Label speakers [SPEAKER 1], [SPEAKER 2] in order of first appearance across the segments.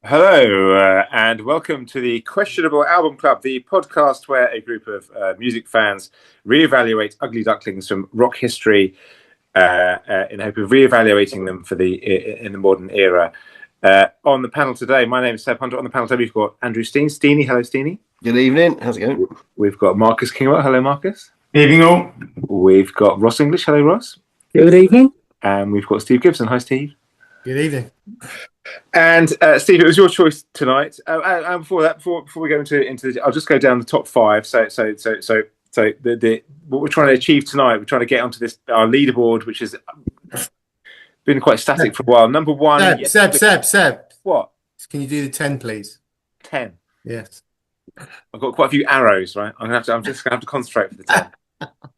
[SPEAKER 1] Hello, and welcome to the Questionable Album Club, the podcast where a group of music fans reevaluate ugly ducklings from rock history in hope of reevaluating them for in the modern era. On the panel today, my name is Seb Hunter. On the panel today, we've got Andrew Steen. Steenie, hello, Steenie.
[SPEAKER 2] Good evening. How's it going?
[SPEAKER 1] We've got Marcus Kingwell. Hello, Marcus.
[SPEAKER 3] Evening all.
[SPEAKER 1] We've got Ross English. Hello, Ross.
[SPEAKER 4] Good evening.
[SPEAKER 1] And we've got Steve Gibson. Hi, Steve.
[SPEAKER 4] Good evening.
[SPEAKER 1] And Steve, it was your choice tonight. And before we go into I'll just go down the top five. So what we're trying to achieve tonight, we're trying to get onto our leaderboard, which has been quite static for a while. Number one,
[SPEAKER 4] Seb.
[SPEAKER 1] What?
[SPEAKER 4] Can you do the 10, please?
[SPEAKER 1] 10.
[SPEAKER 4] Yes.
[SPEAKER 1] I've got quite a few arrows, right? I'm just gonna have to concentrate for the 10.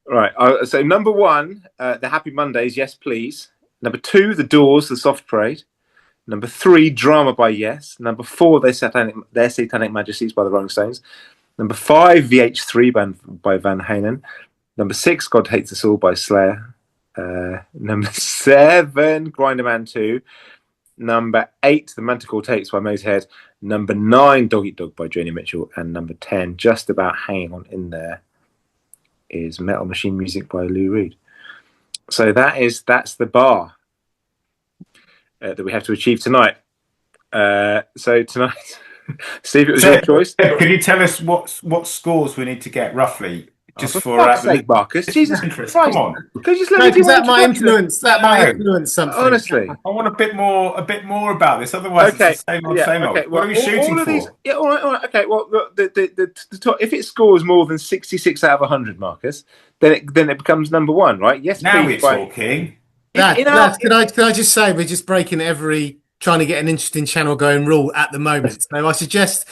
[SPEAKER 1] Right. So number one, the Happy Mondays, Yes Please. Number two, The Doors, The Soft Parade. Number three, Drama by Yes. Number four, Their Satanic Majesties by the Rolling Stones. Number five, VH3 by Van Halen. Number six, God Hates Us All by Slayer. Number seven, Grinderman 2. Number eight, The Manticore Tapes by Motorhead. Number nine, Dog Eat Dog by Joni Mitchell. And number 10, just about hanging on in there, is Metal Machine Music by Lou Reed. So that's the bar that we have to achieve tonight. So tonight, Steve, it was your choice.
[SPEAKER 3] Can you tell us what scores we need to get roughly? Just
[SPEAKER 1] for fuck's sake, Marcus. Jesus Christ! Come on. Can you just let me do
[SPEAKER 4] that might influence something.
[SPEAKER 1] Honestly,
[SPEAKER 3] I want a bit more about this. Otherwise,
[SPEAKER 1] okay.
[SPEAKER 3] It's the same old, same old.
[SPEAKER 1] Well,
[SPEAKER 3] what are we shooting for?
[SPEAKER 1] All right. Okay. Well, the top, if it scores more than 66 out of 100, Marcus, then it becomes number one, right? Yes.
[SPEAKER 3] Now we're talking.
[SPEAKER 4] Can I just say we're just breaking trying to get an interesting channel going rule at the moment. So I suggest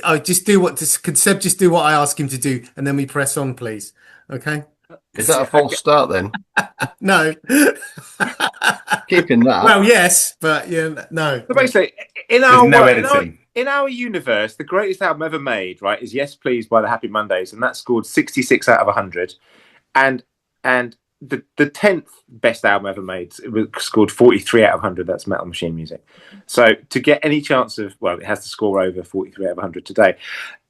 [SPEAKER 4] I just do what I ask him to do, and then we press on, please. Okay.
[SPEAKER 2] Is that a false start then?
[SPEAKER 4] No.
[SPEAKER 2] Keeping that.
[SPEAKER 4] Well, yes, but yeah, no.
[SPEAKER 1] So basically, in our universe, the greatest album ever made, right, is Yes Please by the Happy Mondays, and that scored 66 out of 100, and the 10th best album ever made, it scored 43 out of 100. That's Metal Machine Music. So to get any chance of, it has to score over 43 out of 100 today.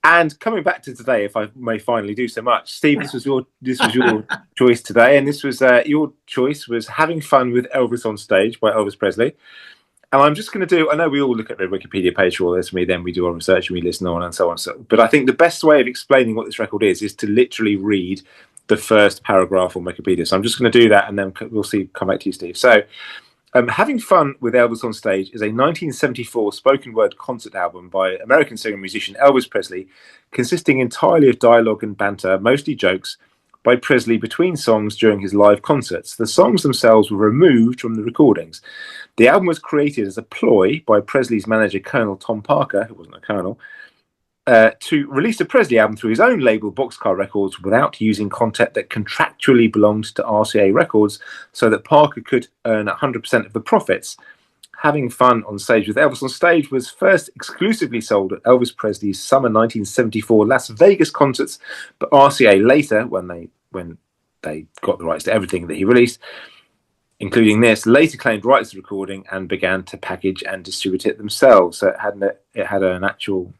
[SPEAKER 1] And coming back to today, if I may finally do so much, Steve, this was your choice today, and this was your choice was Having Fun with Elvis Onstage by Elvis Presley. And I'm just going to do, I know we all look at the Wikipedia page for all this, then we do our research and we listen on and so on. But I think the best way of explaining what this record is to literally read the first paragraph on Wikipedia. So I'm just going to do that, and then we'll come back to you, Steve. So Having Fun with Elvis Onstage is a 1974 spoken word concert album by American singer and musician Elvis Presley, consisting entirely of dialogue and banter, mostly jokes, by Presley between songs during his live concerts. The songs themselves were removed from the recordings. The album was created as a ploy by Presley's manager, Colonel Tom Parker, who wasn't a colonel, to release a Presley album through his own label, Boxcar Records, without using content that contractually belonged to RCA Records, so that Parker could earn 100% of the profits. Having Fun on Stage with Elvis Onstage was first exclusively sold at Elvis Presley's summer 1974 Las Vegas concerts, but RCA later, when they got the rights to everything that he released, including this, later claimed rights to the recording and began to package and distribute it themselves. So it had an actual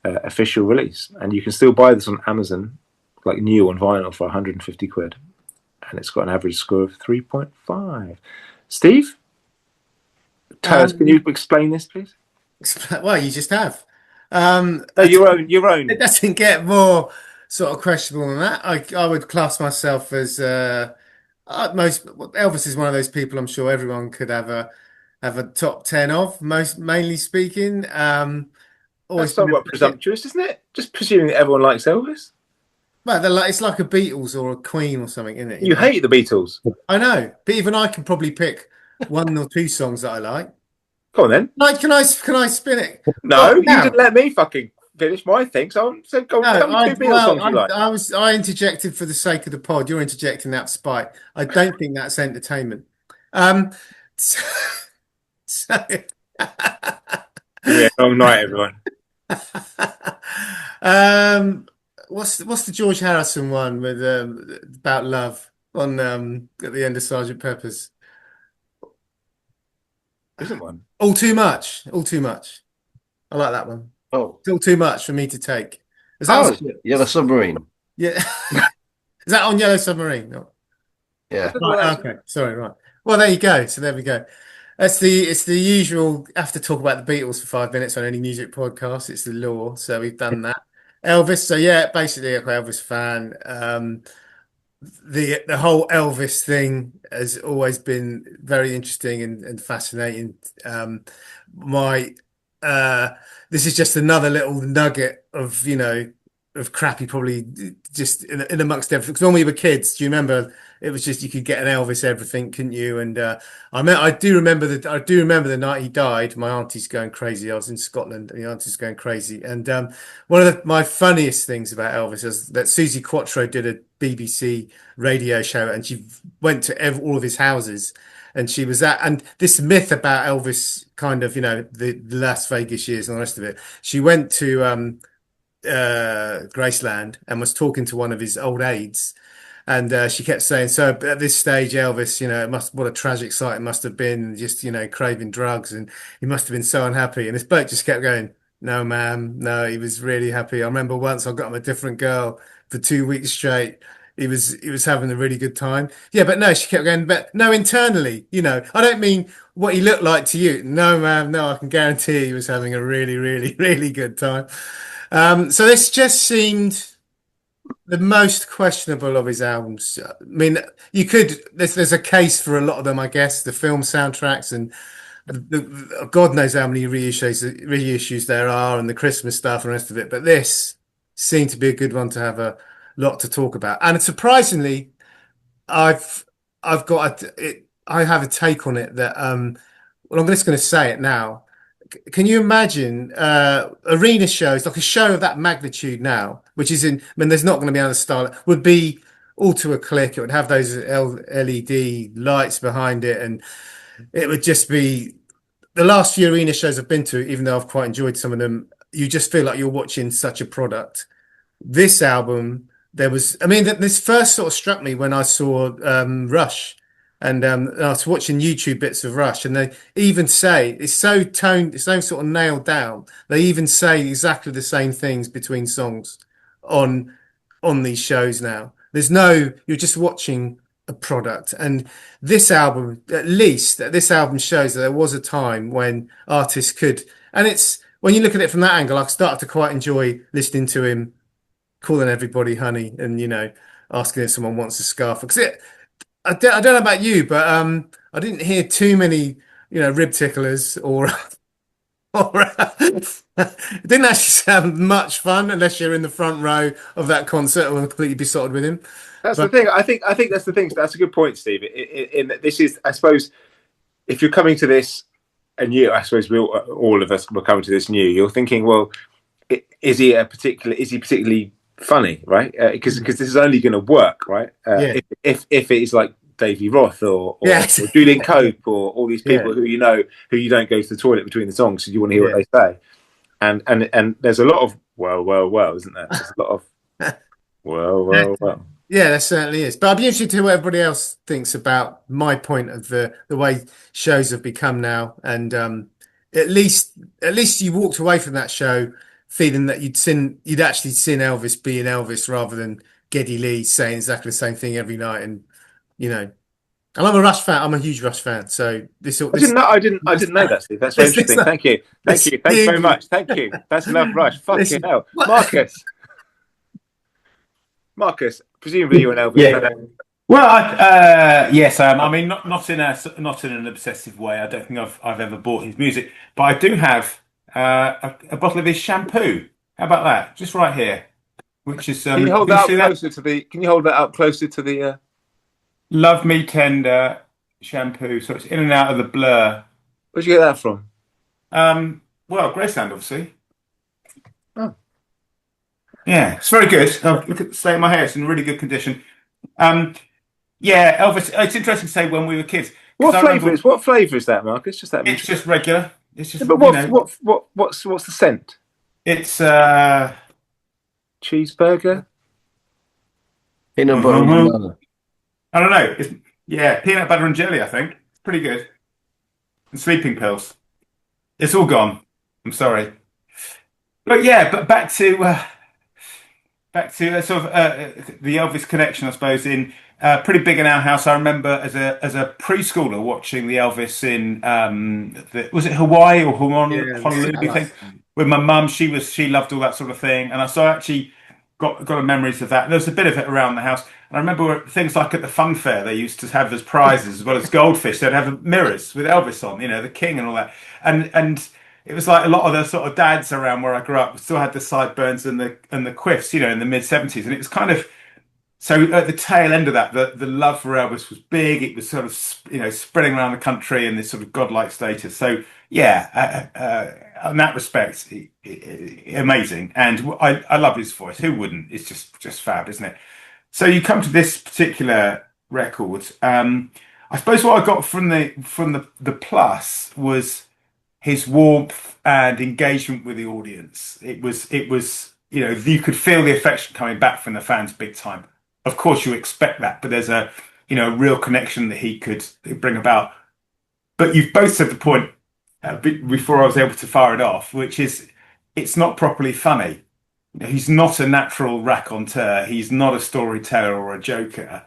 [SPEAKER 1] official release, and you can still buy this on Amazon, like new on vinyl, for 150 quid, and it's got an average score of 3.5. Steve, can you explain this, please?
[SPEAKER 4] Well, you just have.
[SPEAKER 1] Your own.
[SPEAKER 4] It doesn't get more sort of questionable than that. I would class myself as Elvis is one of those people I'm sure everyone could have a top 10 of, mainly speaking.
[SPEAKER 1] That's somewhat presumptuous, isn't it? Just presuming that everyone likes Elvis.
[SPEAKER 4] Well, it's like a Beatles or a Queen or something, isn't it?
[SPEAKER 1] You hate the Beatles.
[SPEAKER 4] I know, but even I can probably pick one or two songs that I like.
[SPEAKER 1] Go on then.
[SPEAKER 4] Like, can I spin it?
[SPEAKER 1] No, you didn't let me fucking finish my thing. So go on. Tell me two Beatles songs you like.
[SPEAKER 4] I interjected for the sake of the pod. You're interjecting out of spite. I don't think that's entertainment.
[SPEAKER 1] Yeah, long night, everyone.
[SPEAKER 4] What's the George Harrison one with about love on at the end of Sergeant Pepper's?
[SPEAKER 1] Isn't one?
[SPEAKER 4] All too much. I like that one.
[SPEAKER 2] Oh,
[SPEAKER 4] Still too much for me to take. Is that
[SPEAKER 2] Yellow Submarine.
[SPEAKER 4] yeah? Is that on Yellow Submarine? No.
[SPEAKER 2] Yeah.
[SPEAKER 4] Right, okay. Sorry, right. Well, there you go. So there we go. It's the usual. Have to talk about the Beatles for 5 minutes on any music podcast. It's the law. So we've done that. Elvis. So yeah, basically a Elvis fan. The whole Elvis thing has always been very interesting and fascinating. My This is just another little nugget of of crappy, probably just in amongst everything. Because when we were kids, do you remember? It was just you could get an Elvis everything, couldn't you? And I do remember the night he died. My auntie's going crazy. I was in Scotland, and the auntie's going crazy. And one of my funniest things about Elvis is that Susie Quattro did a BBC radio show, and she went to all of his houses, and she was at, and this myth about Elvis, kind of, the Las Vegas years and the rest of it. She went to Graceland and was talking to one of his old aides. And she kept saying, so at this stage, Elvis, what a tragic sight it must have been, just, craving drugs. And he must have been so unhappy. And this bloke just kept going, no, ma'am, no, he was really happy. I remember once I got him a different girl for 2 weeks straight. He was having a really good time. Yeah, but no, she kept going, but no, internally, I don't mean what he looked like to you. No, ma'am, no, I can guarantee he was having a really, really, really good time. So this just seemed the most questionable of his albums. I mean, there's a case for a lot of them, I guess, the film soundtracks and God knows how many reissues there are, and the Christmas stuff and the rest of it. But this seemed to be a good one to have a lot to talk about. And surprisingly, I've got I have a take on it that well, I'm just going to say it now. Can you imagine arena shows, like a show of that magnitude now, which is I mean, there's not going to be another style, would be all to a click. It would have those LED lights behind it, and it would just be the last few arena shows I've been to, even though I've quite enjoyed some of them, you just feel like you're watching such a product. This album, this first sort of struck me when I saw Rush. And I was watching YouTube bits of Rush, and they even say it's so sort of nailed down. They even say exactly the same things between songs on these shows now. You're just watching a product. And this album, at least, this album shows that there was a time when artists could, and it's when you look at it from that angle, I started to quite enjoy listening to him calling everybody honey, and asking if someone wants a scarf, because I don't know about you, but I didn't hear too many, rib ticklers or it didn't actually sound much fun unless you're in the front row of that concert or completely besotted with him.
[SPEAKER 1] The thing. I think that's the thing. That's a good point, Steve. In this is, I suppose, if you're coming to this and I suppose all of us were coming to this new, you're thinking, well, is he particularly funny, right? Because this is only going to work, right? If it is like Davy Roth or Julian Cope or all these people who you don't go to the toilet between the songs, so you want to hear what they say, and there's a lot of well, isn't there? There's a lot of well.
[SPEAKER 4] Yeah, there certainly is. But I'd be interested to hear what everybody else thinks about my point of the way shows have become now, and at least you walked away from that show feeling that you'd actually seen Elvis being Elvis rather than Geddy Lee saying exactly the same thing every night. And and I'm a Rush fan. I'm a huge Rush fan. So
[SPEAKER 1] I didn't know that, Steve. That's very interesting. Thank you very much. Thank you. That's enough Rush. Fucking hell, Marcus. Presumably you're an Elvis fan.
[SPEAKER 3] Well, yes, I am. I mean, not in an obsessive way. I don't think I've ever bought his music, but I do have a bottle of his shampoo. How about that? Just right here. Which is
[SPEAKER 1] can you hold that up closer to the? Can you hold that up closer to the?
[SPEAKER 3] Love Me Tender shampoo. So it's in and out of the blur.
[SPEAKER 1] Where'd you get that from?
[SPEAKER 3] Well, Graceland, obviously.
[SPEAKER 1] Oh.
[SPEAKER 3] Yeah, it's very good. Look at the state of my hair; it's in really good condition. Yeah, Elvis. It's interesting to say when we were kids.
[SPEAKER 1] What flavour is that, Marcus?
[SPEAKER 3] It's just regular. It's just.
[SPEAKER 1] Yeah, but what's the scent?
[SPEAKER 3] It's
[SPEAKER 1] cheeseburger.
[SPEAKER 2] Peanut butter and banana.
[SPEAKER 3] I don't know. It's peanut butter and jelly. I think it's pretty good. And sleeping pills. It's all gone. I'm sorry. But yeah, but back to sort of the Elvis connection, I suppose. In pretty big in our house. I remember as a preschooler watching the Elvis in was it Hawaii or Honolulu thing with my mum. She loved all that sort of thing, and I actually got memories of that. There was a bit of it around the house. And I remember things like at the fun fair they used to have as prizes as well as goldfish. They'd have mirrors with Elvis on, the king and all that, and it was like a lot of the sort of dads around where I grew up still had the sideburns and the quiffs, in the mid 70s, and it was kind of so at the tail end of that, the love for Elvis was big. It was sort of spreading around the country in this sort of godlike status. So yeah, in that respect, amazing, and I love his voice. Who wouldn't? It's just fab, isn't it? So you come to this particular record. I suppose what I got from the plus was his warmth and engagement with the audience. It was you could feel the affection coming back from the fans big time. Of course, you expect that, but there's a real connection that he could bring about. But you've both said the point before I was able to fire it off, which is it's not properly funny. He's not a natural raconteur. He's not a storyteller or a joker.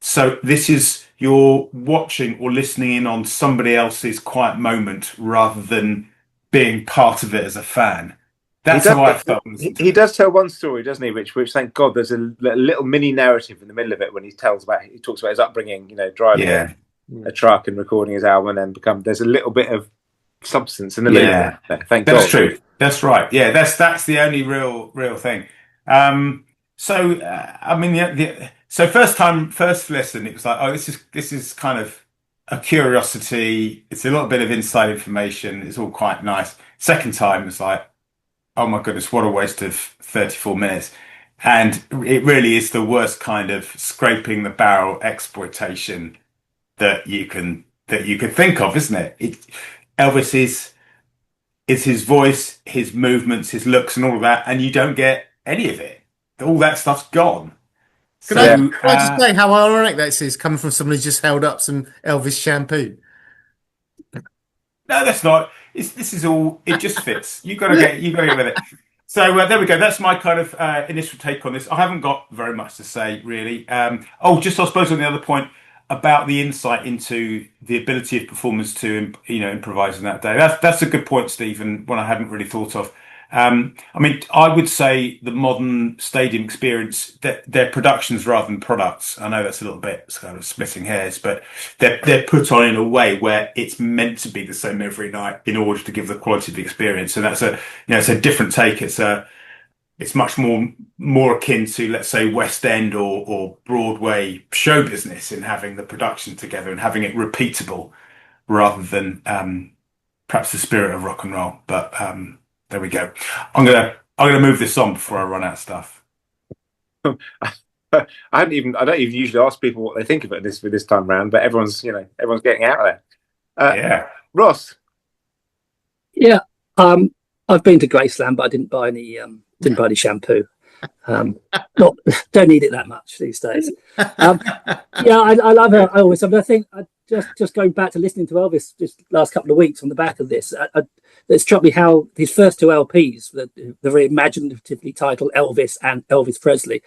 [SPEAKER 3] So this is you're watching or listening in on somebody else's quiet moment rather than being part of it as a fan. That's how I felt.
[SPEAKER 1] He does tell one story, doesn't he? Which thank God, there's a little mini narrative in the middle of it when he talks about his upbringing, driving a truck and recording his album, and then there's a little bit of substance in the middle. Yeah, thank God.
[SPEAKER 3] That's true. That's right. Yeah, that's the only real thing. So first listen, it was like, oh, this is kind of a curiosity. It's a little bit of inside information. It's all quite nice. Second time, it's like, oh my goodness, what a waste of 34 minutes. And it really is the worst kind of scraping the barrel exploitation that you can think of, isn't it? Elvis is his voice, his movements, his looks, and all of that, and you don't get any of it. All that stuff's gone.
[SPEAKER 4] Can I just say how ironic that is coming from someone who's just held up some Elvis shampoo?
[SPEAKER 3] No, that's not. This is all. It just fits. You got to get with it. So there we go. That's my kind of initial take on this. I haven't got very much to say really. Just I suppose on the other point about the insight into the ability of performers to improvise in that day. That's a good point, Stephen. One I hadn't really thought of. I would say the modern stadium experience, that they're productions rather than products. I know that's a little bit kind of splitting hairs, but they're put on in a way where it's meant to be the same every night in order to give the quality of the experience. And that's it's a different take. It's much more akin to, let's say, West End or Broadway show business in having the production together and having it repeatable rather than perhaps the spirit of rock and roll. But there we go. I'm gonna move this on before I run out of stuff.
[SPEAKER 1] I don't even usually ask people what they think of it this time round, but everyone's getting out of there.
[SPEAKER 3] Yeah,
[SPEAKER 1] Ross.
[SPEAKER 5] Yeah, I've been to Graceland, but I didn't buy any shampoo. Don't need it that much these days. I love Elvis. I think just going back to listening to Elvis just last couple of weeks on the back of this, it struck me how his first two LPs, the very imaginatively titled Elvis and Elvis Presley,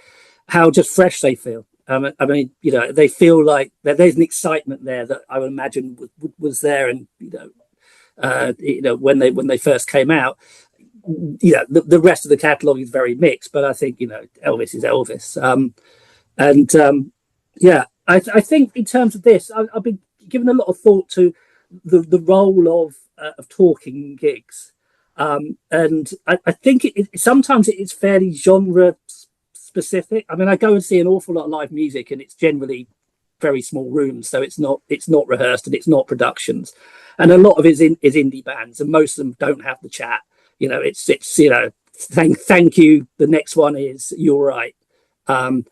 [SPEAKER 5] how just fresh they feel. They feel like there's an excitement there that I would imagine was there, and when they first came out. The rest of the catalogue is very mixed, but I think Elvis is Elvis. I think in terms of this, I've been given a lot of thought to the role of talking gigs, and I think sometimes it's fairly genre specific. I mean, I go and see an awful lot of live music, and it's generally very small rooms, so it's not rehearsed and it's not productions, and a lot of it is indie bands, and most of them don't have the chat. It's thank you. The next one is you're right. Or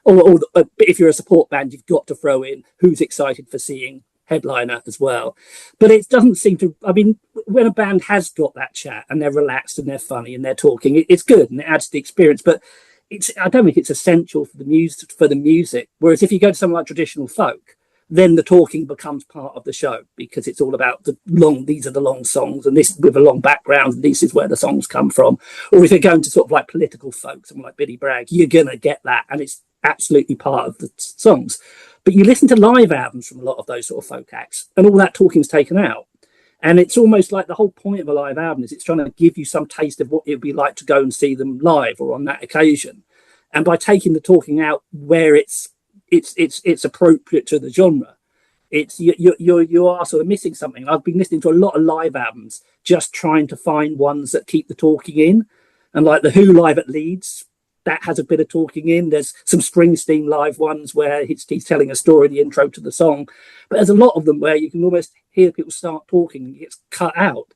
[SPEAKER 5] if you're a support band, you've got to throw in who's excited for seeing headliner as well. But it doesn't seem to. I mean, when a band has got that chat and they're relaxed and they're funny and they're talking, it's good and it adds to the experience. But I don't think it's essential for the music. Whereas if you go to something like traditional folk, then the talking becomes part of the show, because it's all about these are the long songs, and this with a long background, and this is where the songs come from. Or if you're going to sort of like political folk, someone like Billy Bragg, you're going to get that, and it's absolutely part of the songs. But you listen to live albums from a lot of those sort of folk acts, and all that talking's taken out. And it's almost like the whole point of a live album is it's trying to give you some taste of what it would be like to go and see them live or on that occasion. And by taking the talking out where it's appropriate to the genre, you are sort of missing something. I've been listening to a lot of live albums, just trying to find ones that keep the talking in, and like the Who live at Leeds, that has a bit of talking in. There's some Springsteen live ones where he's telling a story in the intro to the song, but there's a lot of them where you can almost hear people start talking and it gets cut out.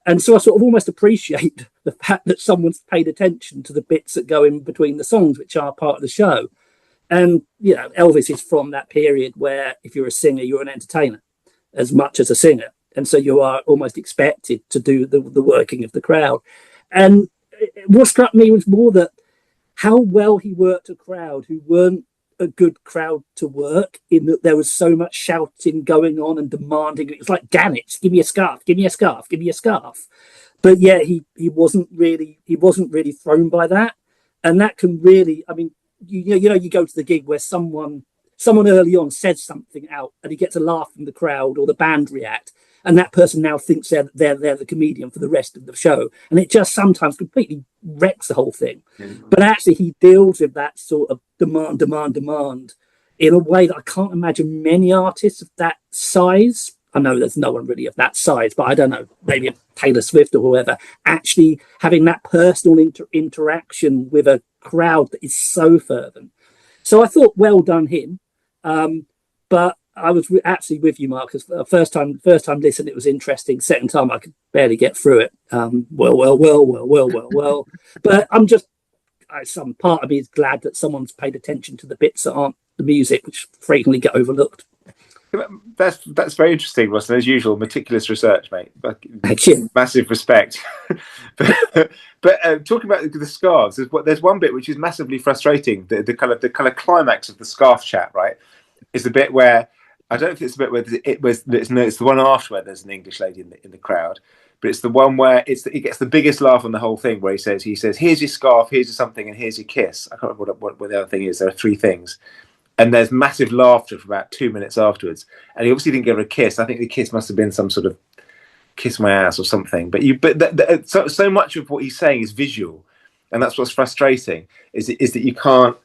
[SPEAKER 5] And so I sort of almost appreciate the fact that someone's paid attention to the bits that go in between the songs, which are part of the show. And, you know, Elvis is from that period where if you're a singer, you're an entertainer as much as a singer. And so you are almost expected to do the working of the crowd. And what struck me was more that how well he worked a crowd who weren't a good crowd to work, in that there was so much shouting going on and demanding. It was like, Gannett, give me a scarf, give me a scarf, give me a scarf. But yeah, he wasn't really thrown by that. And that can really, I mean, you know, you go to the gig where someone early on says something out and he gets a laugh from the crowd or the band react, and that person now thinks they're the comedian for the rest of the show, and it just sometimes completely wrecks the whole thing. But actually he deals with that sort of demand in a way that I can't imagine many artists of that size. I know there's no one really of that size, but I don't know, maybe a Taylor Swift or whoever, actually having that personal interaction with a crowd that is so fervent. So I thought, well done him. But I was absolutely with you, Marcus. First time listening, it was interesting. Second time, I could barely get through it. Well. But some part of me is glad that someone's paid attention to the bits that aren't the music, which frequently get overlooked.
[SPEAKER 1] That's very interesting, Ross. And as usual, meticulous research, mate.
[SPEAKER 5] Thank you.
[SPEAKER 1] Massive respect. but talking about the scarves, there's one bit which is massively frustrating. The kind of climax of the scarf chat, right, is the bit where I don't think it's the bit where it's the one after where there's an English lady in the crowd, but it's the one where it gets the biggest laugh on the whole thing, where he says, here's your scarf, here's your something, and here's your kiss. I can't remember what the other thing is. There are three things. And there's massive laughter for about 2 minutes afterwards. And he obviously didn't give her a kiss. I think the kiss must have been some sort of kiss my ass or something. But so much of what he's saying is visual, and that's what's frustrating. Is that you can't.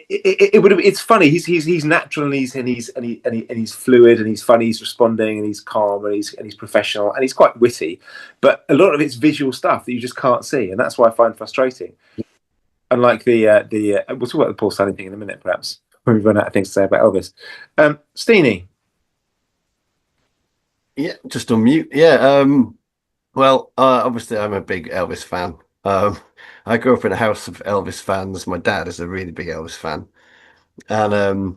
[SPEAKER 1] It's funny. He's natural and he's fluid and he's funny. He's responding and he's calm and he's professional and he's quite witty. But a lot of it's visual stuff that you just can't see, and that's what I find frustrating. Unlike we'll talk about the Paul Stanley thing in a minute, perhaps, when we run out of things to say about Elvis. Steenie.
[SPEAKER 2] Yeah, just on mute. Yeah. Well, obviously, I'm a big Elvis fan. I grew up in a house of Elvis fans. My dad is a really big Elvis fan, and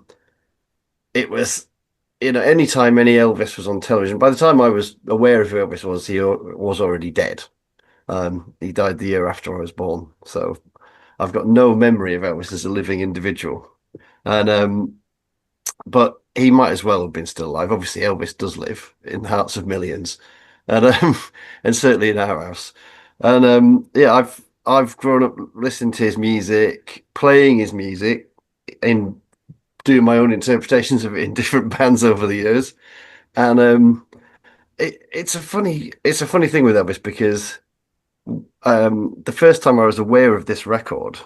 [SPEAKER 2] it was, you know, anytime any Elvis was on television. By the time I was aware of who Elvis was, he was already dead. He died the year after I was born, so I've got no memory of Elvis as a living individual. And but he might as well have been still alive. Obviously, Elvis does live in the hearts of millions, and and certainly in our house. And yeah, I've grown up listening to his music, playing his music, and doing my own interpretations of it in different bands over the years. And it's a funny thing with Elvis, because the first time I was aware of this record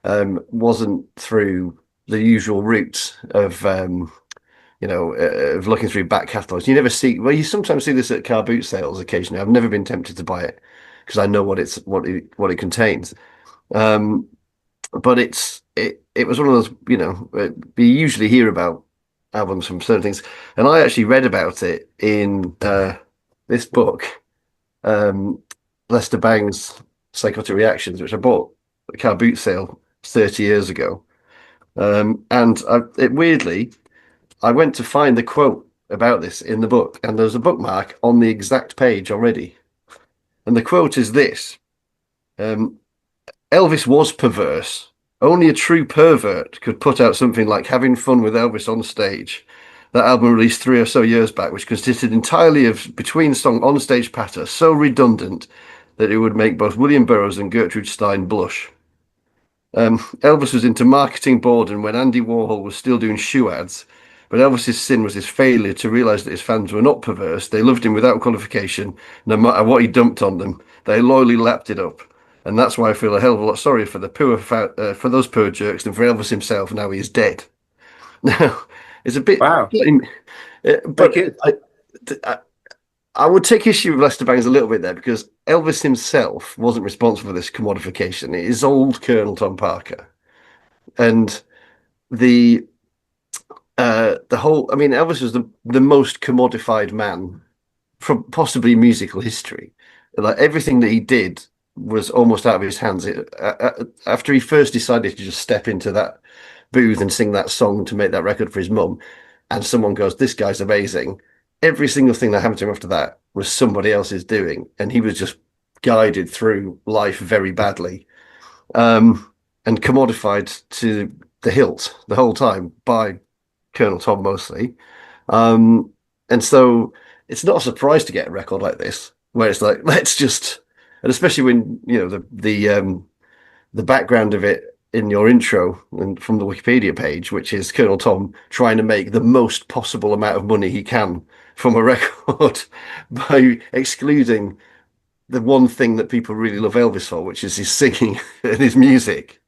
[SPEAKER 2] wasn't through the usual route of of looking through back catalogs. You sometimes see this at car boot sales occasionally. I've never been tempted to buy it because I know what it contains. But it was one of those, we usually hear about albums from certain things, and I actually read about it in this book, Lester Bang's Psychotic Reactions, which I bought at a car boot sale 30 years ago. Weirdly, I went to find the quote about this in the book, and there's a bookmark on the exact page already. And the quote is this: Elvis was perverse, Only a true pervert could put out something like Having Fun with Elvis Onstage. That album released 3 or so years back, which consisted entirely of between-song onstage patter, so redundant that it would make both William Burroughs and Gertrude Stein blush. Elvis was into marketing boredom when Andy Warhol was still doing shoe ads, but Elvis's sin was his failure to realize that his fans were not perverse. They loved him without qualification, no matter what he dumped on them. They loyally lapped it up. And that's why I feel a hell of a lot sorry for the for those poor jerks and for Elvis himself now he is dead. Now, it's a bit...
[SPEAKER 1] Wow.
[SPEAKER 2] But I would take issue with Lester Bangs a little bit there, because Elvis himself wasn't responsible for this commodification. It is old Colonel Tom Parker. And the whole... I mean, Elvis was the most commodified man from possibly musical history. Like, everything that he did was almost out of his hands. After he first decided to just step into that booth and sing that song to make that record for his mum, and someone goes, "This guy's amazing," every single thing that happened to him after that was somebody else's doing, and he was just guided through life very badly, and commodified to the hilt the whole time by Colonel Tom mostly. And so it's not a surprise to get a record like this, where it's like, let's just... And especially when, you know, the background of it in your intro and from the Wikipedia page, which is Colonel Tom trying to make the most possible amount of money he can from a record by excluding the one thing that people really love Elvis for, which is his singing and his music.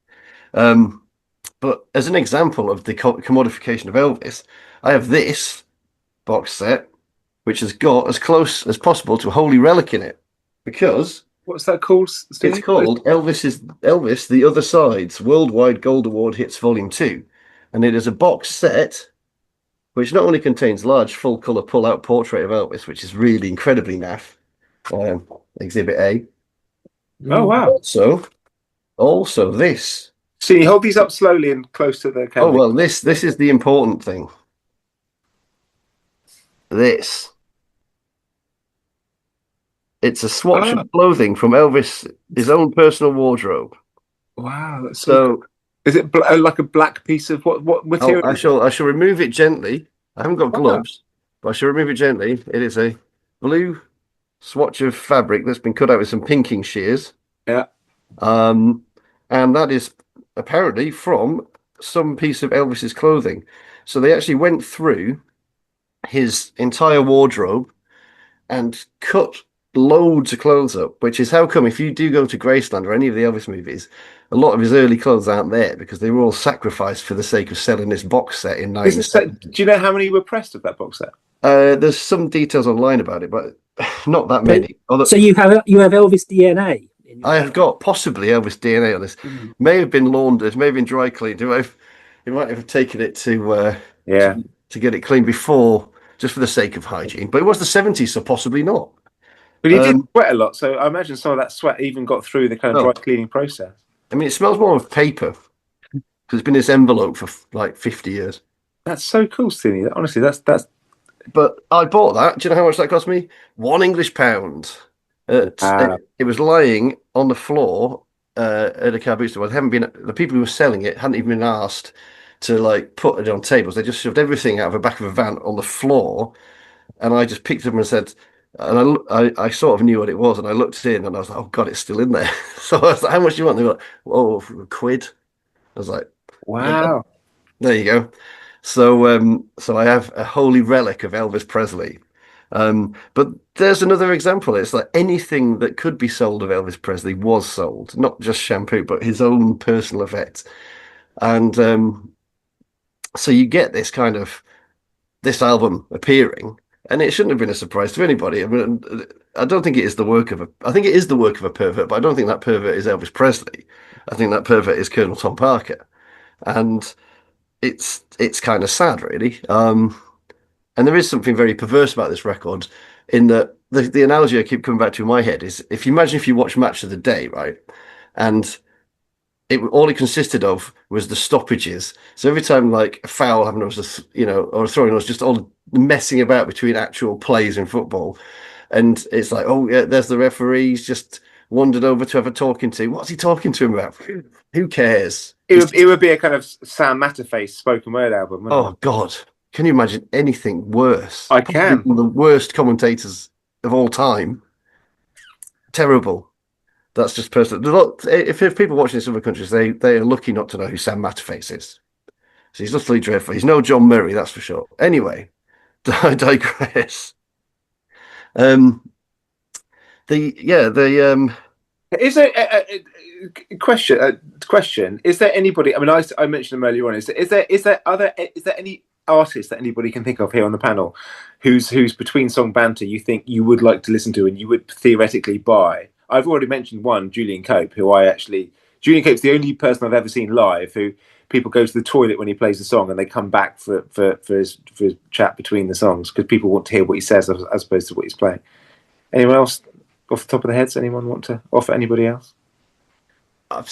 [SPEAKER 2] But as an example of the commodification of Elvis, I have this box set, which has got as close as possible to a holy relic in it, because...
[SPEAKER 1] What's that called, Steve?
[SPEAKER 2] It's called Elvis, The Other Sides, Worldwide Gold Award Hits Volume 2. And it is a box set which not only contains large full-colour pull-out portrait of Elvis, which is really incredibly naff, Exhibit A.
[SPEAKER 1] Oh, wow.
[SPEAKER 2] Also this.
[SPEAKER 1] So you hold these up slowly and close to the camera.
[SPEAKER 2] Oh, well, this is the important thing. This. It's a swatch of clothing from Elvis, his own personal wardrobe.
[SPEAKER 1] Wow, that's so cool. Is it like a black piece of what material?
[SPEAKER 2] Oh, I shall remove it gently. I haven't got gloves, but I shall remove it gently. It is a blue swatch of fabric that's been cut out with some pinking shears.
[SPEAKER 1] Yeah.
[SPEAKER 2] And that is apparently from some piece of Elvis's clothing. So they actually went through his entire wardrobe and cut loads of clothes up, which is how come if you do go to Graceland or any of the Elvis movies, a lot of his early clothes aren't there because they were all sacrificed for the sake of selling this box set in 1970.
[SPEAKER 1] Do you know how many were pressed of that box set?
[SPEAKER 2] There's some details online about it, but not that many.
[SPEAKER 5] So you have Elvis DNA?
[SPEAKER 2] I have got possibly Elvis DNA on this. May have been laundered, may have been dry cleaned. You might have taken it to get it cleaned before, just for the sake of hygiene. But it was the 70s, so possibly not.
[SPEAKER 1] But he did sweat a lot, so I imagine some of that sweat even got through the kind of dry cleaning process.
[SPEAKER 2] I mean, it smells more of paper because it's been in this envelope for like 50 years.
[SPEAKER 1] That's so cool, Stevie. Honestly, that's.
[SPEAKER 2] But I bought that. Do you know how much that cost me? £1. It was lying on the floor at a car boot store. The people who were selling it hadn't even been asked to like put it on tables. They just shoved everything out of the back of a van on the floor, and I just picked it up and said. And I sort of knew what it was, and I looked in, and I was like, "Oh God, it's still in there." So I was like, "How much do you want?" They were like, "Oh, £1." I was like,
[SPEAKER 1] "Wow,
[SPEAKER 2] there you go." So I have a holy relic of Elvis Presley. But there's another example. It's like anything that could be sold of Elvis Presley was sold, not just shampoo, but his own personal effects. And so you get this kind of this album appearing. And it shouldn't have been a surprise to anybody. I mean, I don't think it is the work of I think it is the work of a pervert, but I don't think that pervert is Elvis Presley. I think that pervert is Colonel Tom Parker. And it's kind of sad, really. And there is something very perverse about this record in that the analogy I keep coming back to in my head is if you watch Match of the Day, right? And all it consisted of was the stoppages. So every time like a foul happened, or a throwing, was just all messing about between actual plays in football. And it's like, oh yeah, there's the referee. He's just wandered over to have a talking to. What's he talking to him about? Who cares?
[SPEAKER 1] It would be a kind of Sam Matterface spoken word album.
[SPEAKER 2] Oh God, can you imagine anything worse?
[SPEAKER 1] I can.
[SPEAKER 2] Probably the worst commentators of all time. Terrible. That's just personal. If people watching this in other countries, they are lucky not to know who Sam Matterface is. So he's utterly dreadful. He's no John Murray, that's for sure. Anyway, I digress.
[SPEAKER 1] Is there a question? Is there anybody? I mean, I mentioned them earlier on. Is there any artist that anybody can think of here on the panel who's between song banter you think you would like to listen to and you would theoretically buy? I've already mentioned one, Julian Cope, Julian Cope's the only person I've ever seen live who people go to the toilet when he plays a song and they come back for his chat between the songs because people want to hear what he says as opposed to what he's playing. Anyone else off the top of the heads? Anyone want to offer anybody else?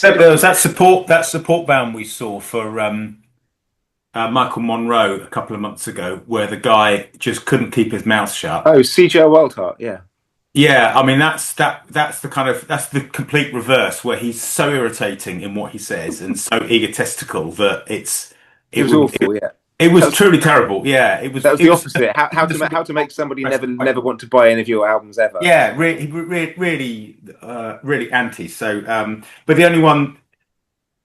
[SPEAKER 3] There was that support band we saw for Michael Monroe a couple of months ago, where the guy just couldn't keep his mouth shut.
[SPEAKER 1] Oh, CJ Wildheart, yeah.
[SPEAKER 3] Yeah, I mean that's the complete reverse, where he's so irritating in what he says and so egotistical that it was awful. It was truly terrible. Yeah, it was.
[SPEAKER 1] That was the opposite. How to make somebody never want to buy any of your albums ever?
[SPEAKER 3] Yeah, really anti. So, but the only one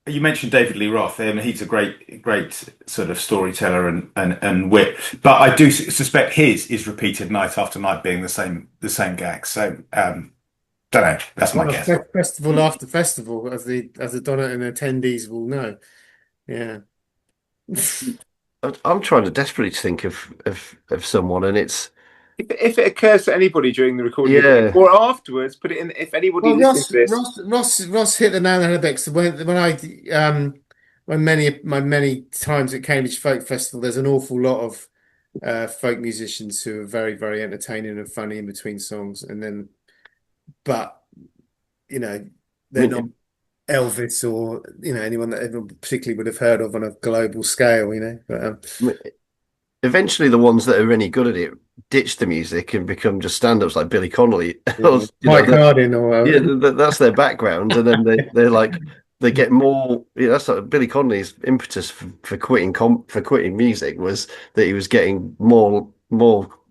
[SPEAKER 3] you mentioned, David Lee Roth, and he's a great sort of storyteller and wit. But I do suspect his is repeated night after night, being the same gag. So, don't know. That's my guess.
[SPEAKER 4] Festival after festival, as the Donut and attendees will know. Yeah.
[SPEAKER 2] I'm trying to desperately think of someone, and it's
[SPEAKER 1] if it occurs to anybody during the recording or afterwards, put it in. If anybody listens to this,
[SPEAKER 4] Ross hit the nail on the head. So when many times at Cambridge Folk Festival, there's an awful lot of folk musicians who are very, very entertaining and funny in between songs, but they're not Elvis or anyone that everyone particularly would have heard of on a global scale, But
[SPEAKER 2] eventually, the ones that are any good at it ditch the music and become just stand-ups like Billy Connolly,
[SPEAKER 4] Mike Hardin, or
[SPEAKER 2] that's their background, and then they're like they get more. That's like Billy Connolly's impetus for quitting music was that he was getting more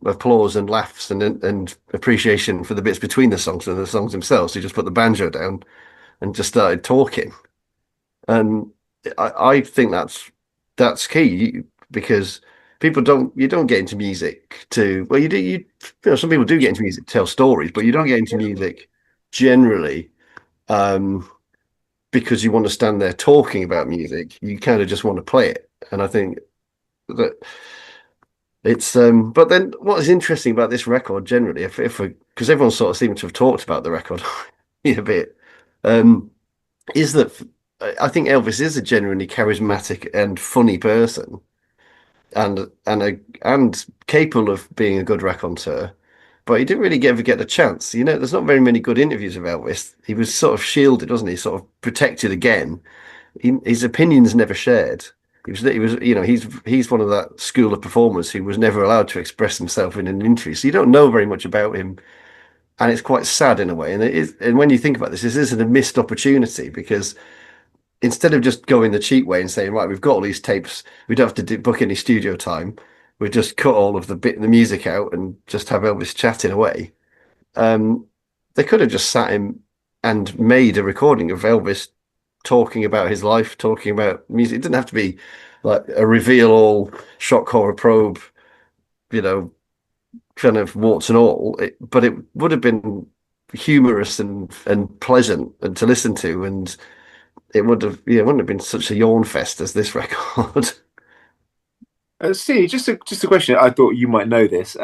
[SPEAKER 2] applause and laughs and appreciation for the bits between the songs than the songs themselves. So he just put the banjo down and just started talking, and I think that's key because people don't get into music to some people do get into music to tell stories, but you don't get into music generally because you want to stand there talking about music. You kind of just want to play it, and I think that it's but then what is interesting about this record generally, if because everyone sort of seems to have talked about the record a bit. Is that I think Elvis is a genuinely charismatic and funny person, and capable of being a good raconteur, but he didn't really ever get the chance. There's not very many good interviews of Elvis. He was sort of shielded, wasn't he? Sort of protected again. His opinions never shared. He's one of that school of performers who was never allowed to express himself in an interview. So you don't know very much about him. And it's quite sad in a way. And when you think about this isn't a missed opportunity, because instead of just going the cheap way and saying, right, we've got all these tapes, we don't have to book any studio time, we just cut all of the music out and just have Elvis chatting away. They could have just sat him and made a recording of Elvis talking about his life, talking about music. It didn't have to be like a reveal all shock horror probe, kind of warts and all, but it would have been humorous and pleasant and to listen to, and it wouldn't have been such a yawn fest as this record.
[SPEAKER 1] See, just a question. I thought you might know this.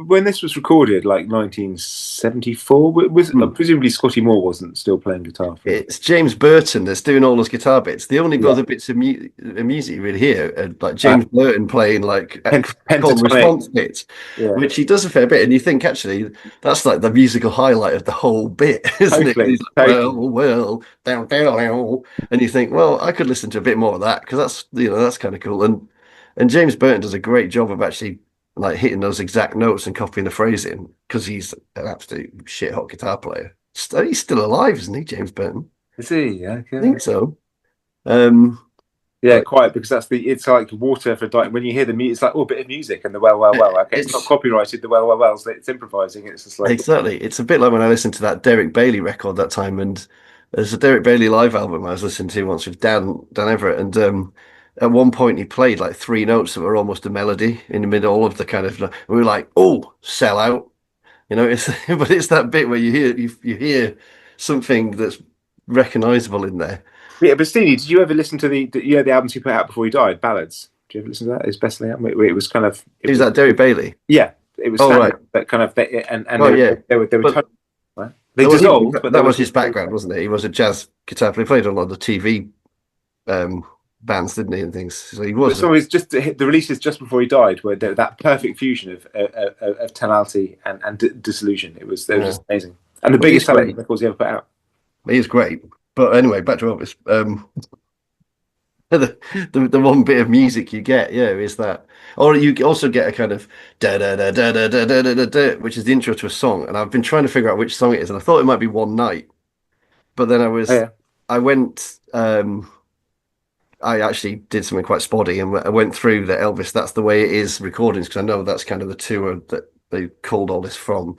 [SPEAKER 1] When this was recorded, like 1974, presumably Scotty Moore wasn't still playing guitar.
[SPEAKER 2] It's James Burton that's doing all those guitar bits. The only other bits of music you really hear are like James Burton playing like called response bits, which he does a fair bit. And you think actually that's like the musical highlight of the whole bit, isn't it? He's like, well, down, and you think, well, I could listen to a bit more of that because that's kind of cool. And James Burton does a great job of actually like hitting those exact notes and copying the phrasing because he's an absolute shit hot guitar player. He's still alive, isn't he, James Burton?
[SPEAKER 1] Is he? Yeah,
[SPEAKER 2] I think so.
[SPEAKER 1] Yeah, quite, because it's like water for dying. When you hear the music, it's like, oh, a bit of music and the well. Okay, it's not copyrighted, the well, so it's improvising. It's just like
[SPEAKER 2] exactly. It's a bit like when I listened to that Derek Bailey record that time, and there's a Derek Bailey live album I was listening to once with Dan Everett, and at one point he played like 3 notes that were almost a melody in the middle of the kind of. We were like, oh, sell out, It's but it's that bit where you hear something that's recognizable in there.
[SPEAKER 1] Yeah, but Stevie, did you ever listen to the albums he put out before he died, Ballads? Did you ever listen to that? His best album. It was kind of.
[SPEAKER 2] Is that Derek Bailey?
[SPEAKER 1] Yeah, it was.
[SPEAKER 2] Right.
[SPEAKER 1] That kind of they were
[SPEAKER 2] right?
[SPEAKER 1] They dissolved.
[SPEAKER 2] But that was his background, wasn't it? He was a jazz guitar player. He played on a lot of the TV bands, didn't he, and things. So he was.
[SPEAKER 1] So it's just the releases just before he died, where that perfect fusion of tonality and disillusion. It was just amazing, and the biggest selling records he ever put out.
[SPEAKER 2] He is great. But anyway, back to Elvis. The one bit of music you get, is that, or you also get a kind of da da da da da da da da da, which is the intro to a song. And I've been trying to figure out which song it is, and I thought it might be One Night, but then I went. I actually did something quite spotty, and I went through the Elvis "That's the Way It Is" recordings, because I know that's kind of the tour that they called all this from,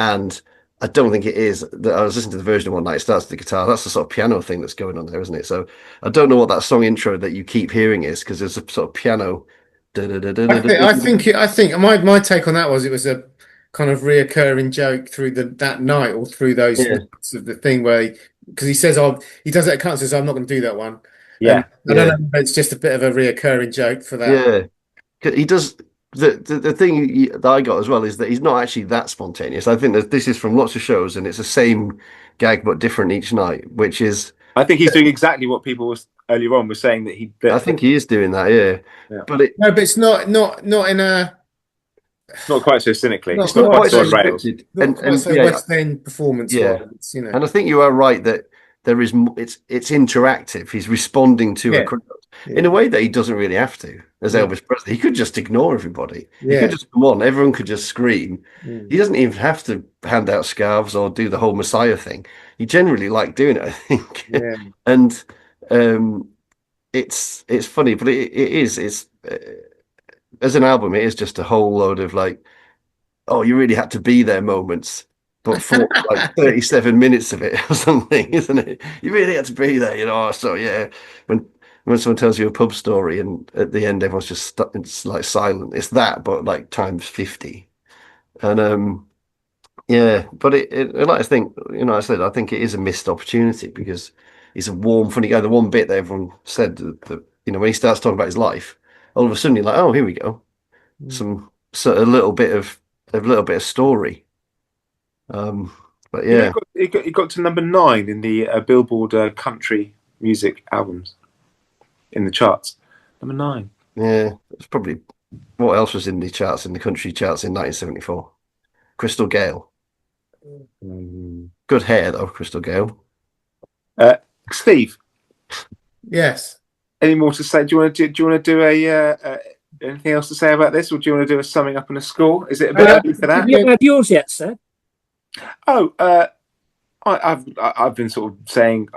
[SPEAKER 2] and I don't think it is. I was listening to the version of One Night. It starts with the guitar. That's the sort of piano thing that's going on there, isn't it? So I don't know what that song intro that you keep hearing is, because there's a sort of piano.
[SPEAKER 4] I think my take on that was it was a kind of reoccurring joke through that night, or through those nights of the thing where because he says he does it at Can't says I'm not going to do that one. I don't know. It's just a bit of a reoccurring joke for that.
[SPEAKER 2] Yeah, he does. The thing that I got as well is that he's not actually that spontaneous. I think that this is from lots of shows, and it's the same gag but different each night, which is.
[SPEAKER 1] I think he's doing exactly what people earlier on were saying that
[SPEAKER 2] I think he is doing that, yeah. But
[SPEAKER 4] it's not in a.
[SPEAKER 1] Not quite so cynically.
[SPEAKER 2] It's not quite so rails.
[SPEAKER 4] And West End performance.
[SPEAKER 2] And I think you are right that there is. It's interactive. He's responding to a crowd. In a way that he doesn't really have to, as Elvis Presley. He could just ignore everybody. He could just come on, everyone could just scream. He doesn't even have to hand out scarves or do the whole Messiah thing. He generally liked doing it, I think. And it's funny, but it is as an album, it is just a whole load of like, oh, you really had to be there moments, but for like 37 minutes of it or something, isn't it? You really had to be there, So when someone tells you a pub story and at the end everyone's just stuck, it's like silent. It's that, but like times 50. And but it like I think, I said I think it is a missed opportunity because he's a warm, funny guy. The one bit that everyone said that when he starts talking about his life, all of a sudden you're like, oh, here we go, a little bit of story. But
[SPEAKER 1] it got to number 9 in the Billboard country music albums. In the charts, number 9.
[SPEAKER 2] Yeah, it's probably what else was in the charts, in the country charts in 1974. Crystal Gale. Good hair though, Crystal Gale.
[SPEAKER 1] Steve.
[SPEAKER 4] Yes.
[SPEAKER 1] Any more to say? Do you want to do anything else to say about this, or do you want to do a summing up and a score? Is it a bit early for that?
[SPEAKER 5] You haven't had yours yet, sir.
[SPEAKER 1] Oh, I've been sort of saying.